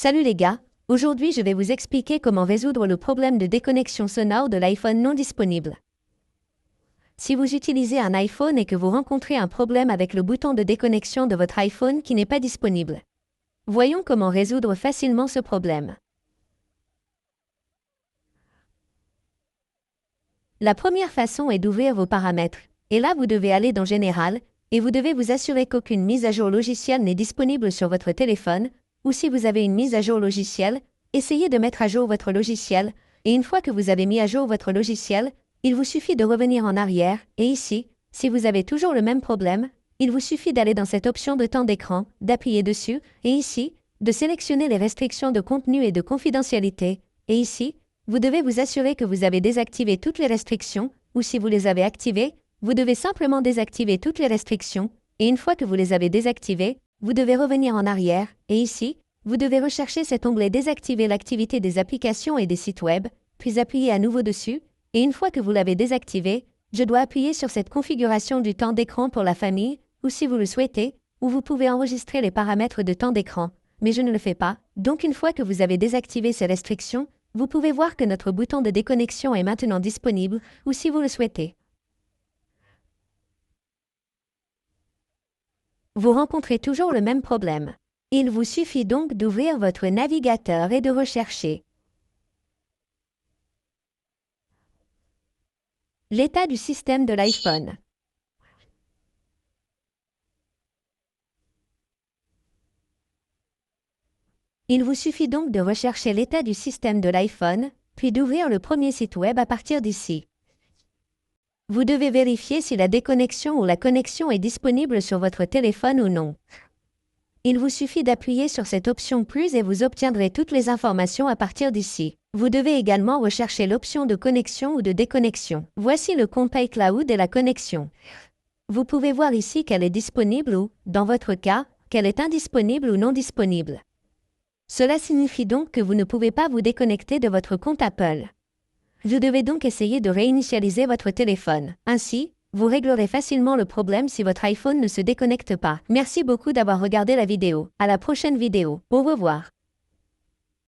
Salut les gars, aujourd'hui je vais vous expliquer comment résoudre le problème de déconnexion sonore de l'iPhone non disponible. Si vous utilisez un iPhone et que vous rencontrez un problème avec le bouton de déconnexion de votre iPhone qui n'est pas disponible, voyons comment résoudre facilement ce problème. La première façon est d'ouvrir vos paramètres, et là vous devez aller dans Général, et vous devez vous assurer qu'aucune mise à jour logicielle n'est disponible sur votre téléphone, ou si vous avez une mise à jour logicielle, essayez de mettre à jour votre logiciel, et une fois que vous avez mis à jour votre logiciel, il vous suffit de revenir en arrière, et ici, si vous avez toujours le même problème, il vous suffit d'aller dans cette option de temps d'écran, d'appuyer dessus, et ici, de sélectionner les restrictions de contenu et de confidentialité, et ici, vous devez vous assurer que vous avez désactivé toutes les restrictions, ou si vous les avez activées, vous devez simplement désactiver toutes les restrictions, et une fois que vous les avez désactivées, vous devez revenir en arrière, et ici, vous devez rechercher cet onglet « Désactiver l'activité des applications et des sites web », puis appuyer à nouveau dessus, et une fois que vous l'avez désactivé, je dois appuyer sur cette configuration du temps d'écran pour la famille, ou si vous le souhaitez, ou vous pouvez enregistrer les paramètres de temps d'écran, mais je ne le fais pas, donc une fois que vous avez désactivé ces restrictions, vous pouvez voir que notre bouton de déconnexion est maintenant disponible, ou si vous le souhaitez. Vous rencontrez toujours le même problème. Il vous suffit donc d'ouvrir votre navigateur et de rechercher l'état du système de l'iPhone. Il vous suffit donc de rechercher l'état du système de l'iPhone, puis d'ouvrir le premier site web à partir d'ici. Vous devez vérifier si la déconnexion ou la connexion est disponible sur votre téléphone ou non. Il vous suffit d'appuyer sur cette option plus et vous obtiendrez toutes les informations à partir d'ici. Vous devez également rechercher l'option de connexion ou de déconnexion. Voici le compte iCloud et la connexion. Vous pouvez voir ici qu'elle est disponible ou, dans votre cas, qu'elle est indisponible ou non disponible. Cela signifie donc que vous ne pouvez pas vous déconnecter de votre compte Apple. Vous devez donc essayer de réinitialiser votre téléphone. Ainsi, vous réglerez facilement le problème si votre iPhone ne se déconnecte pas. Merci beaucoup d'avoir regardé la vidéo. À la prochaine vidéo. Au revoir.